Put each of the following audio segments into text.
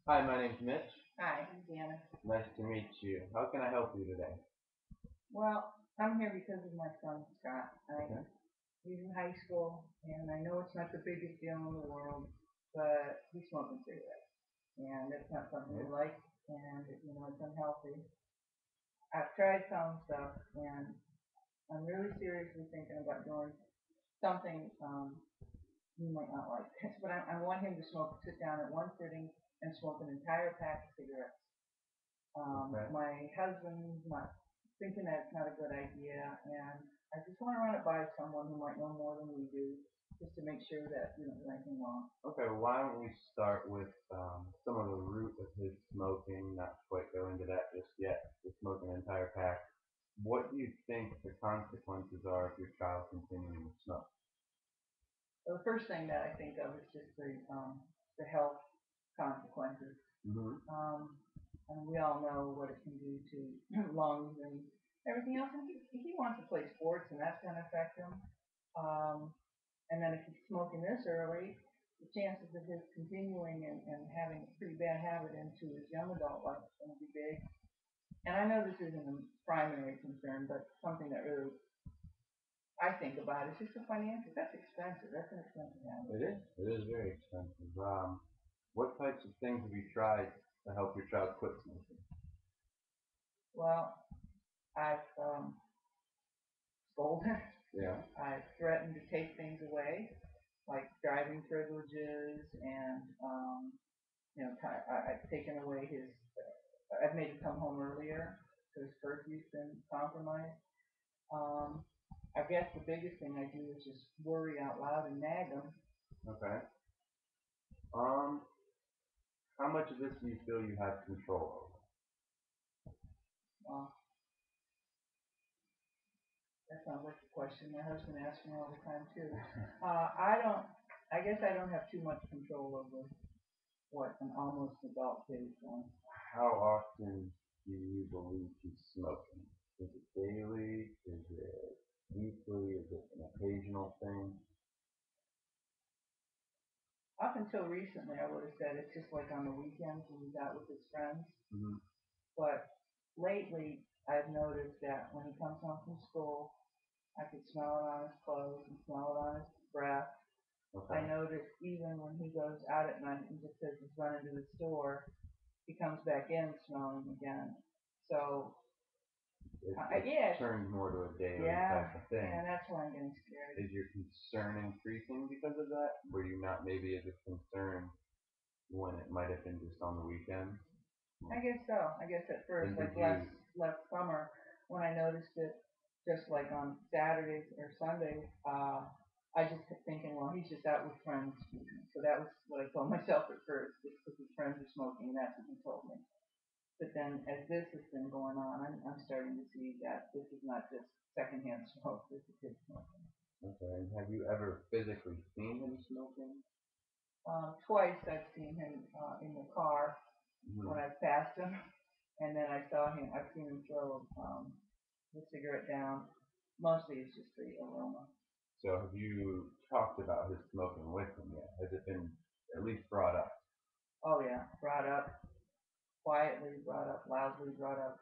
Hi, my name's Mitch. Hi, I'm Deanna. Nice to meet you. How can I help you today? Well, I'm here because of my son Scott. Okay. He's in high school, and I know it's not the biggest deal in the world, but he's smoking cigarettes, and it's not something we Yeah. like, and it's unhealthy. I've tried some stuff, and I'm really seriously thinking about doing something he might not like. But I want him to sit down at one sitting and smoke an entire pack of cigarettes. Okay. My husband's not thinking that's not a good idea, and I just want to run it by someone who might know more than we do, just to make sure that we don't do anything wrong. Okay, well, why don't we start with some of the root of his smoking, not quite go into that just yet, the smoking an entire pack. What do you think the consequences are if your child continuing to smoke? So the first thing that I think of is just the health consequences. Mm-hmm. And we all know what it can do to lungs and everything else. And he wants to play sports, and that's going to affect him. Um, And then if he's smoking this early, the chances of his continuing and having a pretty bad habit into his young adult life is going to be big. And I know this isn't a primary concern, but something that really I think about is just the financial. That's expensive. That's an expensive habit. It is. It is very expensive. What types of things have you tried to help your child quit smoking? Well, I've scolded. Yeah. I've threatened to take things away, like driving privileges, and I've taken away his. I've made him come home earlier, so his curfew's been compromised. Um, I guess the biggest thing I do is just worry out loud and nag them. Okay. Um, how much of this do you feel you have control over? Well, that sounds like a question my husband asks me all the time too. I don't. I guess I don't have too much control over what an almost adult kid is doing. How often do you believe he's smoking? Is it daily? Is it weekly? Is it an occasional thing? Up until recently, I would have said it's just like on the weekends when he's out with his friends. Hmm. But lately, I've noticed that when he comes home from school, I could smell it on his clothes and smell it on his breath. I Okay. notice even when he goes out at night and just says he's running to the store, he comes back in smelling again. So, It's yeah, turned more to a daily yeah, type of yeah, thing. that's why I'm getting scared. Is your concern increasing because of that? Were you not maybe as concerned when it might have been just on the weekend? I guess so. I guess at first, And did like you? last summer, when I noticed it, just like on Saturdays or Sundays, I just kept thinking, well, he's just out with friends. So that was what I told myself at first, just because his friends are smoking, and that's what he told me. But then, as this has been going on, I'm starting to see that this is not just secondhand smoke. This is his smoking. Okay. And have you ever physically seen him smoking? Twice I've seen him in the car when Hmm. I've passed him, and then I've seen him throw the cigarette down. Mostly it's just the aroma. So have you talked about his smoking with him yet? Has it been at least brought up? Oh yeah, brought up quietly, brought up loudly, brought up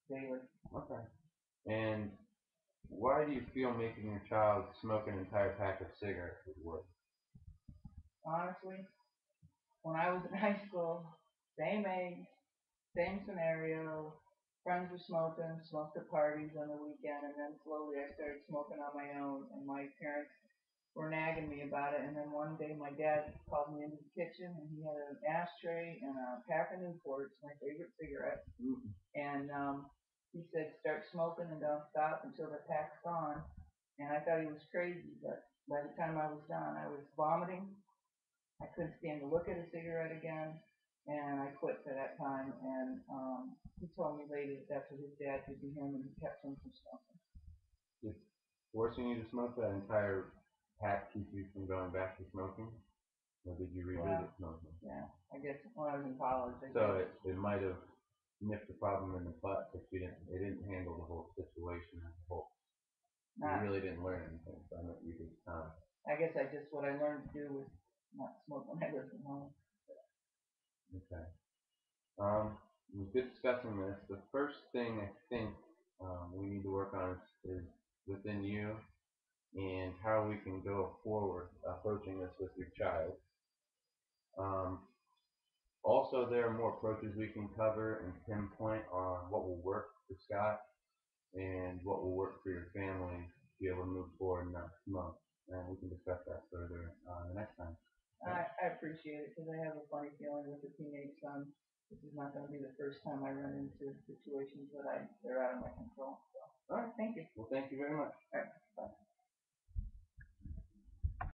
daily. Okay. And why do you feel making your child smoke an entire pack of cigarettes would work? Honestly, when I was in high school, same age, same scenario. Friends were smoking, smoked at parties on the weekend, and then slowly I started smoking on my own. And my parents were nagging me about it. And then one day my dad called me into the kitchen, and he had an ashtray and a pack of Newports, my favorite cigarettes. Mm. And he said, start smoking and don't stop until the pack's gone. And I thought he was crazy, but by the time I was done, I was vomiting. I couldn't stand to look at a cigarette again, and I quit for that time. And he told me later that that's what his dad did to him, and he kept him from smoking. Did forcing you to smoke that entire pack keep you from going back to smoking? Or did you revisit Well, smoking? yeah, I guess when I was in college, I So did. it might have nipped the problem in the butt, but it didn't handle the whole situation as a whole. You Not, really didn't learn anything from it. You just I guess what I learned to do was not smoke when I lived at home. Okay. Um, it was good discussing this. The first thing I think we need to work on is within you and how we can go forward approaching this with your child. Um, Also, there are more approaches we can cover and pinpoint on what will work for Scott and what will work for your family to be able to move forward next month. And we can discuss that further the next time. Okay? I appreciate it because I have a funny feeling with a teenage son. This is not going to be the first time I run into situations that they're out of my control. So, All right. thank you. Well, thank you very much. All right, bye.